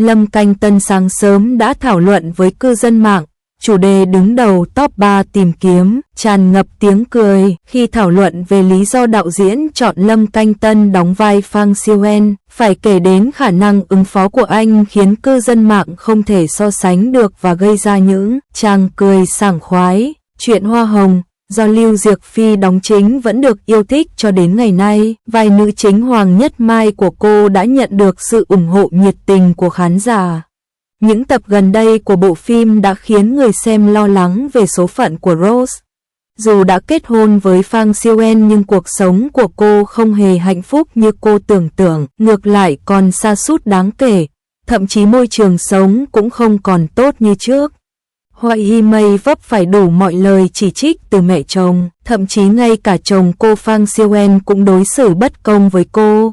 Lâm Canh Tân sáng sớm đã thảo luận với cư dân mạng. Chủ đề đứng đầu top 3 tìm kiếm, tràn ngập tiếng cười khi thảo luận về lý do đạo diễn chọn Lâm Canh Tân đóng vai Fang Siêu-en. Phải kể đến khả năng ứng phó của anh khiến cư dân mạng không thể so sánh được và gây ra những tràng cười sảng khoái. Chuyện Hoa Hồng, do Lưu Diệc Phi đóng chính vẫn được yêu thích cho đến ngày nay. Vai nữ chính Hoàng Nhất Mai của cô đã nhận được sự ủng hộ nhiệt tình của khán giả. Những tập gần đây của bộ phim đã khiến người xem lo lắng về số phận của Rose. Dù đã kết hôn với Fang Siêu-en nhưng cuộc sống của cô không hề hạnh phúc như cô tưởng tượng, ngược lại còn sa sút đáng kể, thậm chí môi trường sống cũng không còn tốt như trước. Họa Hy Mây vấp phải đủ mọi lời chỉ trích từ mẹ chồng, thậm chí ngay cả chồng cô Fang Siêu-en cũng đối xử bất công với cô.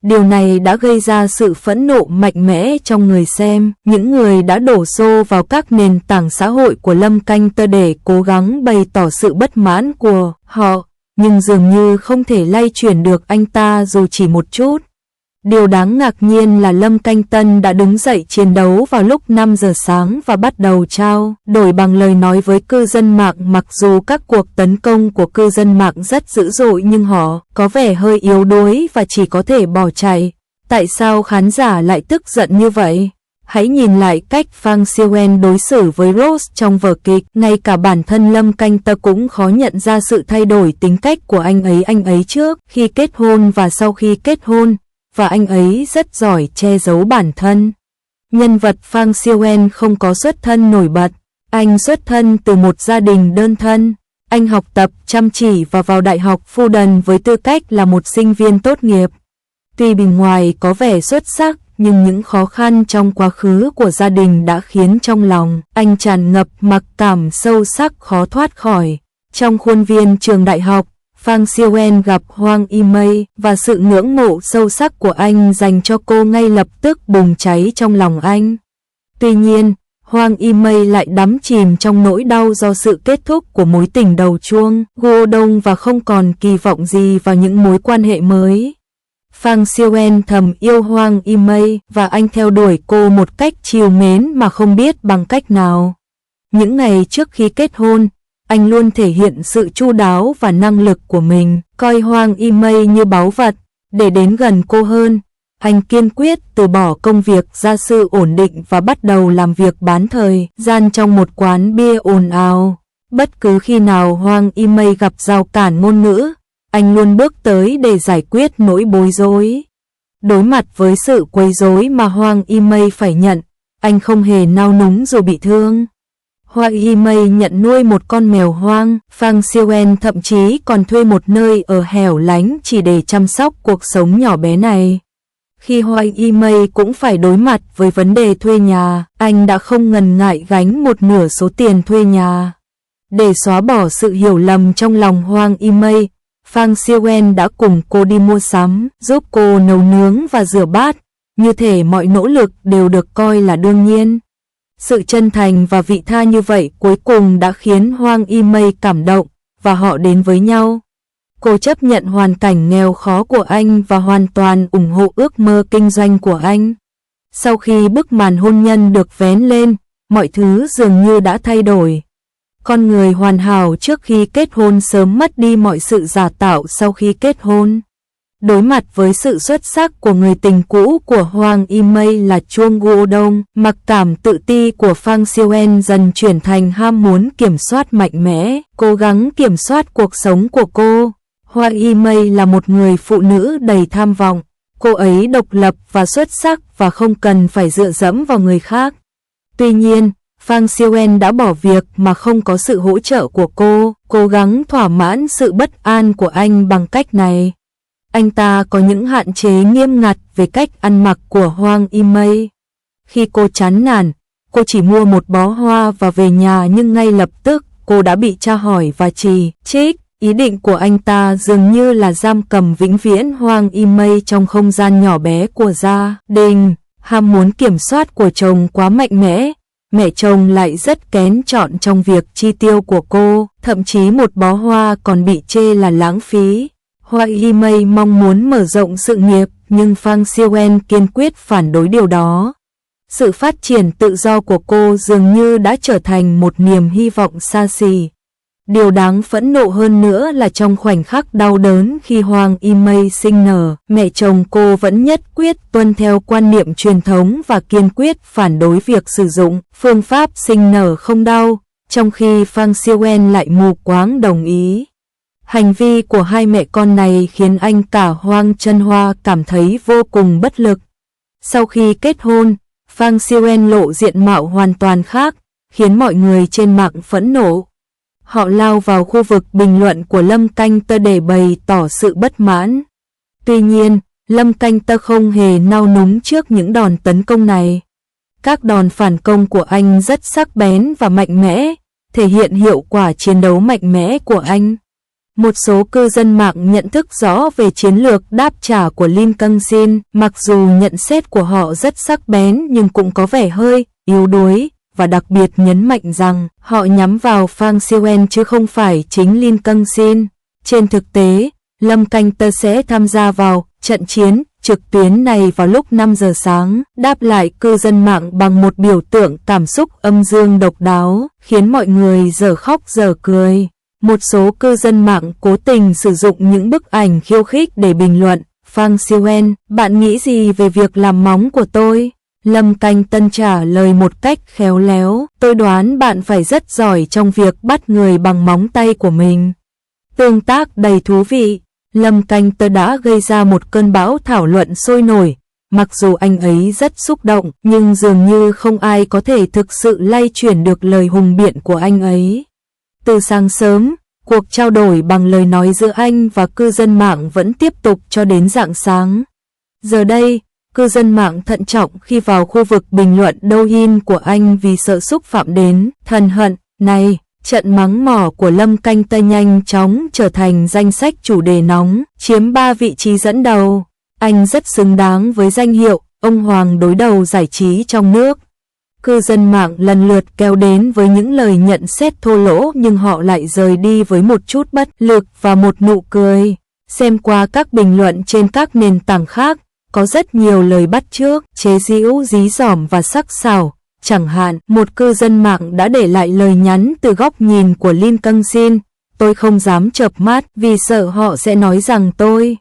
Điều này đã gây ra sự phẫn nộ mạnh mẽ trong người xem. Những người đã đổ xô vào các nền tảng xã hội của Lâm Canh Tân để cố gắng bày tỏ sự bất mãn của họ, nhưng dường như không thể lay chuyển được anh ta dù chỉ một chút. Điều đáng ngạc nhiên là Lâm Canh Tân đã đứng dậy chiến đấu vào lúc 5 giờ sáng và bắt đầu trao đổi bằng lời nói với cư dân mạng. Mặc dù các cuộc tấn công của cư dân mạng rất dữ dội nhưng họ có vẻ hơi yếu đuối và chỉ có thể bỏ chạy. Tại sao khán giả lại tức giận như vậy? Hãy nhìn lại cách Fang Siêu-en đối xử với Rose trong vở kịch. Ngay cả bản thân Lâm Canh Tân cũng khó nhận ra sự thay đổi tính cách của anh ấy trước khi kết hôn và sau khi kết hôn. Và anh ấy rất giỏi che giấu bản thân. Nhân vật Fang Siêu-en không có xuất thân nổi bật. Anh xuất thân từ một gia đình đơn thân. Anh học tập chăm chỉ và vào Đại học Fudan với tư cách là một sinh viên tốt nghiệp. Tuy bề ngoài có vẻ xuất sắc, nhưng những khó khăn trong quá khứ của gia đình đã khiến trong lòng anh tràn ngập mặc cảm sâu sắc khó thoát khỏi. Trong khuôn viên trường đại học, Fang Siêu-en gặp Hwang Yi-mei và sự ngưỡng mộ sâu sắc của anh dành cho cô ngay lập tức bùng cháy trong lòng anh. Tuy nhiên, Hwang Yi-mei lại đắm chìm trong nỗi đau do sự kết thúc của mối tình đầu chuông Go Đông và không còn kỳ vọng gì vào những mối quan hệ mới. Fang Siêu-en thầm yêu Hwang Yi-mei và anh theo đuổi cô một cách trìu mến mà không biết bằng cách nào. Những ngày trước khi kết hôn, anh luôn thể hiện sự chu đáo và năng lực của mình, coi Hwang Yi-mei như báu vật. Để đến gần cô hơn, anh kiên quyết từ bỏ công việc gia sư ổn định và bắt đầu làm việc bán thời gian trong một quán bia ồn ào. Bất cứ khi nào Hwang Yi-mei gặp rào cản ngôn ngữ, anh luôn bước tới để giải quyết nỗi bối rối. Đối mặt với sự quấy rối mà Hwang Yi-mei phải nhận, anh không hề nao núng dù bị thương. Hwang Yi-mei nhận nuôi một con mèo hoang, Fang Siêu-en thậm chí còn thuê một nơi ở hẻo lánh chỉ để chăm sóc cuộc sống nhỏ bé này. Khi Hwang Yi-mei cũng phải đối mặt với vấn đề thuê nhà, anh đã không ngần ngại gánh một nửa số tiền thuê nhà. Để xóa bỏ sự hiểu lầm trong lòng Hwang Yi-mei, Fang Siêu-en đã cùng cô đi mua sắm, giúp cô nấu nướng và rửa bát, như thể mọi nỗ lực đều được coi là đương nhiên. Sự chân thành và vị tha như vậy cuối cùng đã khiến Hwang Yi-mei cảm động, và họ đến với nhau. Cô chấp nhận hoàn cảnh nghèo khó của anh và hoàn toàn ủng hộ ước mơ kinh doanh của anh. Sau khi bức màn hôn nhân được vén lên, mọi thứ dường như đã thay đổi. Con người hoàn hảo trước khi kết hôn sớm mất đi mọi sự giả tạo sau khi kết hôn. Đối mặt với sự xuất sắc của người tình cũ của Hwang Yi-mei là Chung Go-dong, mặc cảm tự ti của Fang Siêu-en dần chuyển thành ham muốn kiểm soát mạnh mẽ, cố gắng kiểm soát cuộc sống của cô. Hwang Yi-mei là một người phụ nữ đầy tham vọng, cô ấy độc lập và xuất sắc và không cần phải dựa dẫm vào người khác. Tuy nhiên, Fang Siêu-en đã bỏ việc mà không có sự hỗ trợ của cô, cố gắng thỏa mãn sự bất an của anh bằng cách này. Anh ta có những hạn chế nghiêm ngặt về cách ăn mặc của Hwang Yi-mei. Khi cô chán nản, cô chỉ mua một bó hoa và về nhà, nhưng ngay lập tức cô đã bị tra hỏi và chỉ trích. Ý định của anh ta dường như là giam cầm vĩnh viễn Hwang Yi-mei trong không gian nhỏ bé của gia đình. Ham muốn kiểm soát của chồng quá mạnh mẽ, mẹ chồng lại rất kén chọn trong việc chi tiêu của cô, thậm chí một bó hoa còn bị chê là lãng phí. Hwang Yi-mei mong muốn mở rộng sự nghiệp, nhưng Fang Siêu-en kiên quyết phản đối điều đó. Sự phát triển tự do của cô dường như đã trở thành một niềm hy vọng xa xỉ. Điều đáng phẫn nộ hơn nữa là trong khoảnh khắc đau đớn khi Hoàng Y Mây sinh nở, mẹ chồng cô vẫn nhất quyết tuân theo quan niệm truyền thống và kiên quyết phản đối việc sử dụng phương pháp sinh nở không đau, trong khi Phang Siêu-en lại mù quáng đồng ý. Hành vi của hai mẹ con này khiến anh cả Hoang Chân Hoa cảm thấy vô cùng bất lực. Sau khi kết hôn, Phang Siêu-en lộ diện mạo hoàn toàn khác, khiến mọi người trên mạng phẫn nộ. Họ lao vào khu vực bình luận của Lâm Canh Tơ để bày tỏ sự bất mãn. Tuy nhiên, Lâm Canh Tơ không hề nao núng trước những đòn tấn công này. Các đòn phản công của anh rất sắc bén và mạnh mẽ, thể hiện hiệu quả chiến đấu mạnh mẽ của anh. Một số cư dân mạng nhận thức rõ về chiến lược đáp trả của Lim Kang Sin, mặc dù nhận xét của họ rất sắc bén nhưng cũng có vẻ hơi yếu đuối, và đặc biệt nhấn mạnh rằng họ nhắm vào Phang Siêu-en chứ không phải chính Lim Kang Sin. Trên thực tế, Lâm Canh Tơ sẽ tham gia vào trận chiến trực tuyến này vào lúc 5 giờ sáng, đáp lại cư dân mạng bằng một biểu tượng cảm xúc âm dương độc đáo, khiến mọi người dở khóc dở cười. Một số cư dân mạng cố tình sử dụng những bức ảnh khiêu khích để bình luận. Phang Siêu-en, bạn nghĩ gì về việc làm móng của tôi? Lâm Canh Tân trả lời một cách khéo léo, tôi đoán bạn phải rất giỏi trong việc bắt người bằng móng tay của mình. Tương tác đầy thú vị, Lâm Canh Tơ đã gây ra một cơn bão thảo luận sôi nổi. Mặc dù anh ấy rất xúc động, nhưng dường như không ai có thể thực sự lay chuyển được lời hùng biện của anh ấy. Từ sáng sớm, cuộc trao đổi bằng lời nói giữa anh và cư dân mạng vẫn tiếp tục cho đến rạng sáng. Giờ đây, cư dân mạng thận trọng khi vào khu vực bình luận Douyin của anh vì sợ xúc phạm đến thần hận này. Trận mắng mỏ của Lâm Canh Tơ nhanh chóng trở thành danh sách chủ đề nóng, chiếm 3 vị trí dẫn đầu. Anh rất xứng đáng với danh hiệu ông hoàng đối đầu giải trí trong nước. Cư dân mạng lần lượt kéo đến với những lời nhận xét thô lỗ, nhưng họ lại rời đi với một chút bất lực và một nụ cười. Xem qua các bình luận trên các nền tảng khác, có rất nhiều lời bắt chước, chế giễu dí dỏm và sắc sảo. Chẳng hạn, một cư dân mạng đã để lại lời nhắn từ góc nhìn của Lim Kang Sin. Tôi không dám chợp mắt vì sợ họ sẽ nói rằng tôi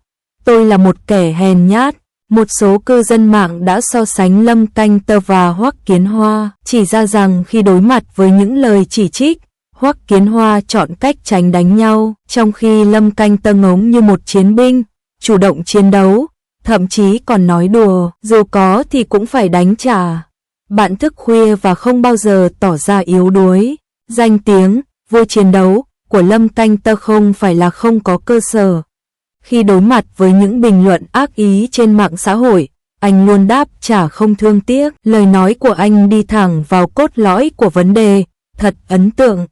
là một kẻ hèn nhát. Một số cư dân mạng đã so sánh Lâm Canh Tơ và Hoắc Kiến Hoa, chỉ ra rằng khi đối mặt với những lời chỉ trích, Hoắc Kiến Hoa chọn cách tránh đánh nhau, trong khi Lâm Canh Tơ ngống như một chiến binh, chủ động chiến đấu, thậm chí còn nói đùa, dù có thì cũng phải đánh trả. Bạn thức khuya và không bao giờ tỏ ra yếu đuối. Danh tiếng vua chiến đấu của Lâm Canh Tơ không phải là không có cơ sở. Khi đối mặt với những bình luận ác ý trên mạng xã hội, anh luôn đáp trả không thương tiếc. Lời nói của anh đi thẳng vào cốt lõi của vấn đề, thật ấn tượng.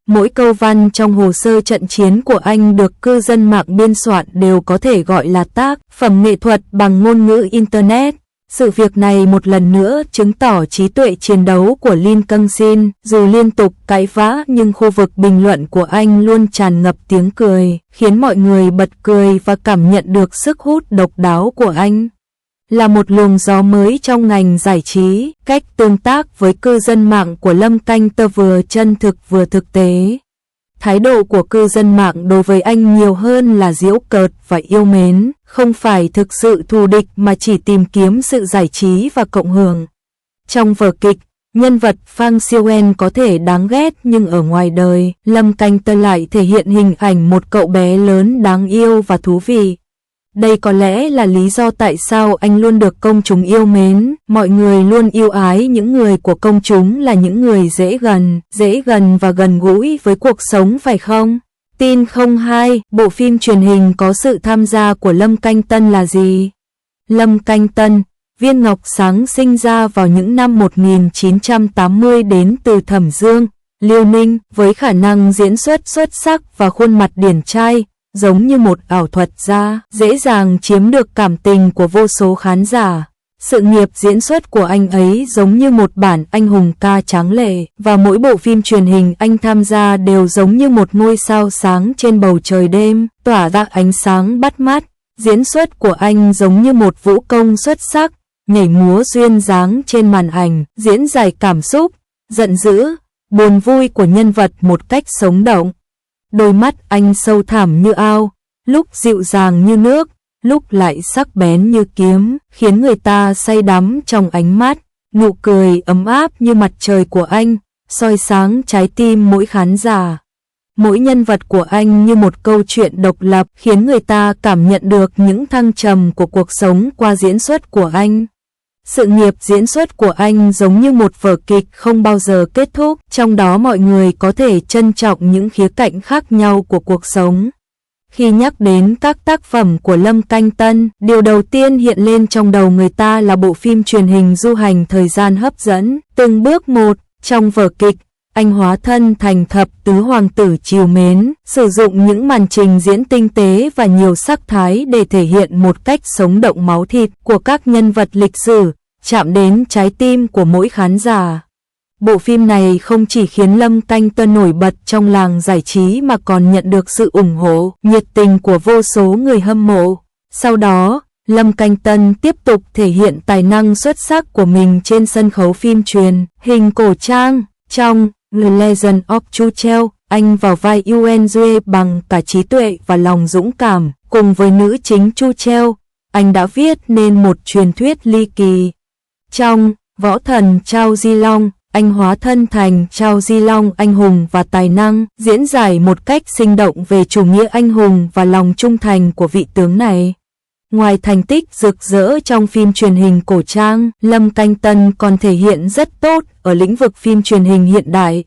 Mỗi câu văn trong hồ sơ trận chiến của anh được cư dân mạng biên soạn đều có thể gọi là tác phẩm nghệ thuật bằng ngôn ngữ Internet. Sự việc này một lần nữa chứng tỏ trí tuệ chiến đấu của Lim Kang Sin. Dù liên tục cãi vã nhưng khu vực bình luận của anh luôn tràn ngập tiếng cười, khiến mọi người bật cười và cảm nhận được sức hút độc đáo của anh. Là một luồng gió mới trong ngành giải trí, cách tương tác với cư dân mạng của Lâm Canh Tơ vừa chân thực vừa thực tế. Thái độ của cư dân mạng đối với anh nhiều hơn là giễu cợt và yêu mến, không phải thực sự thù địch mà chỉ tìm kiếm sự giải trí và cộng hưởng. Trong vở kịch, nhân vật Phang Siêu-en có thể đáng ghét nhưng ở ngoài đời, Lâm Canh Tơ lại thể hiện hình ảnh một cậu bé lớn đáng yêu và thú vị. Đây có lẽ là lý do tại sao anh luôn được công chúng yêu mến. Mọi người luôn yêu ái những người của công chúng là những người dễ gần và gần gũi với cuộc sống, phải không? Tin 02, bộ phim truyền hình có sự tham gia của Lâm Canh Tân là gì? Lâm Canh Tân, viên ngọc sáng, sinh ra vào những năm 1980 đến từ Thẩm Dương, Liêu Ninh, với khả năng diễn xuất xuất sắc và khuôn mặt điển trai, giống như một ảo thuật gia, dễ dàng chiếm được cảm tình của vô số khán giả. Sự nghiệp diễn xuất của anh ấy giống như một bản anh hùng ca tráng lệ, và mỗi bộ phim truyền hình anh tham gia đều giống như một ngôi sao sáng trên bầu trời đêm, tỏa ra ánh sáng bắt mắt. Diễn xuất của anh giống như một vũ công xuất sắc, nhảy múa duyên dáng trên màn ảnh, diễn giải cảm xúc, giận dữ, buồn vui của nhân vật một cách sống động. Đôi mắt anh sâu thẳm như ao, lúc dịu dàng như nước, lúc lại sắc bén như kiếm, khiến người ta say đắm trong ánh mắt. Nụ cười ấm áp như mặt trời của anh, soi sáng trái tim mỗi khán giả. Mỗi nhân vật của anh như một câu chuyện độc lập, khiến người ta cảm nhận được những thăng trầm của cuộc sống qua diễn xuất của anh. Sự nghiệp diễn xuất của anh giống như một vở kịch không bao giờ kết thúc, trong đó mọi người có thể trân trọng những khía cạnh khác nhau của cuộc sống. Khi nhắc đến các tác phẩm của Lâm Canh Tân, điều đầu tiên hiện lên trong đầu người ta là bộ phim truyền hình Du Hành Thời Gian hấp dẫn. Từng bước một, trong vở kịch, anh hóa thân thành thập tứ hoàng tử trìu mến, sử dụng những màn trình diễn tinh tế và nhiều sắc thái để thể hiện một cách sống động máu thịt của các nhân vật lịch sử, chạm đến trái tim của mỗi khán giả. Bộ phim này không chỉ khiến Lâm Canh Tân nổi bật trong làng giải trí mà còn nhận được sự ủng hộ, nhiệt tình của vô số người hâm mộ. Sau đó, Lâm Canh Tân tiếp tục thể hiện tài năng xuất sắc của mình trên sân khấu phim truyền hình cổ trang. Trong The Legend of Chu Treo, anh vào vai Yuen Due bằng cả trí tuệ và lòng dũng cảm. Cùng với nữ chính Chu Treo, anh đã viết nên một truyền thuyết ly kỳ. Trong Võ Thần Chao Di Long, anh hóa thân thành Chao Di Long anh hùng và tài năng, diễn giải một cách sinh động về chủ nghĩa anh hùng và lòng trung thành của vị tướng này. Ngoài thành tích rực rỡ trong phim truyền hình cổ trang, Lâm Canh Tân còn thể hiện rất tốt ở lĩnh vực phim truyền hình hiện đại.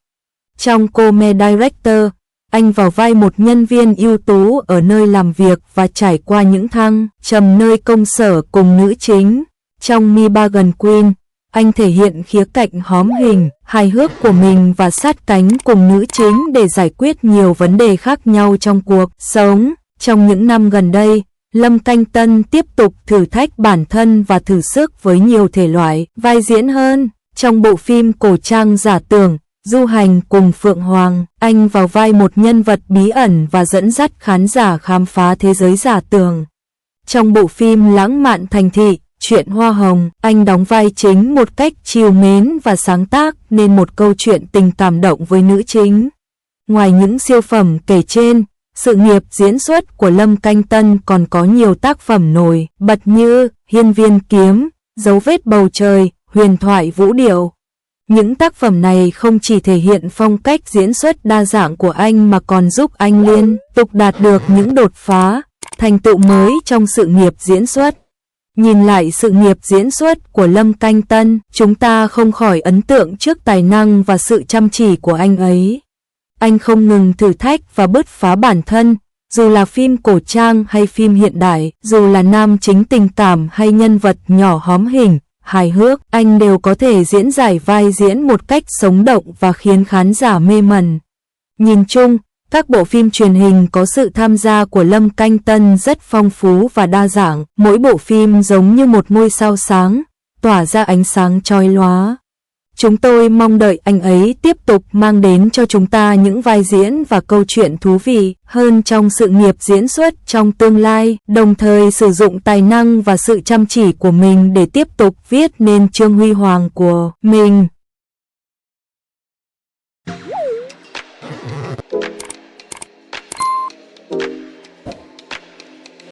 Trong Comedy Director, anh vào vai một nhân viên ưu tú ở nơi làm việc và trải qua những thăng trầm nơi công sở cùng nữ chính. Trong Mi Bargain Queen, anh thể hiện khía cạnh hóm hình, hài hước của mình và sát cánh cùng nữ chính để giải quyết nhiều vấn đề khác nhau trong cuộc sống. Trong những năm gần đây, Lâm Canh Tân tiếp tục thử thách bản thân và thử sức với nhiều thể loại vai diễn hơn. Trong bộ phim cổ trang Giả Tưởng, Du Hành cùng Phượng Hoàng, anh vào vai một nhân vật bí ẩn và dẫn dắt khán giả khám phá thế giới giả tưởng. Trong bộ phim Lãng Mạn Thành Thị, Chuyện Hoa Hồng, anh đóng vai chính một cách trìu mến và sáng tác nên một câu chuyện tình cảm động với nữ chính. Ngoài những siêu phẩm kể trên, sự nghiệp diễn xuất của Lâm Canh Tân còn có nhiều tác phẩm nổi bật như Hiên Viên Kiếm, Dấu Vết Bầu Trời, Huyền Thoại Vũ Điệu. Những tác phẩm này không chỉ thể hiện phong cách diễn xuất đa dạng của anh mà còn giúp anh liên tục đạt được những đột phá, thành tựu mới trong sự nghiệp diễn xuất. Nhìn lại sự nghiệp diễn xuất của Lâm Canh Tân, chúng ta không khỏi ấn tượng trước tài năng và sự chăm chỉ của anh ấy. Anh không ngừng thử thách và bứt phá bản thân, dù là phim cổ trang hay phim hiện đại, dù là nam chính tình cảm hay nhân vật nhỏ hóm hình, hài hước, anh đều có thể diễn giải vai diễn một cách sống động và khiến khán giả mê mẩn. Nhìn chung, các bộ phim truyền hình có sự tham gia của Lâm Canh Tân rất phong phú và đa dạng, mỗi bộ phim giống như một ngôi sao sáng, tỏa ra ánh sáng chói lóa. Chúng tôi mong đợi anh ấy tiếp tục mang đến cho chúng ta những vai diễn và câu chuyện thú vị hơn trong sự nghiệp diễn xuất trong tương lai, đồng thời sử dụng tài năng và sự chăm chỉ của mình để tiếp tục viết nên chương huy hoàng của mình.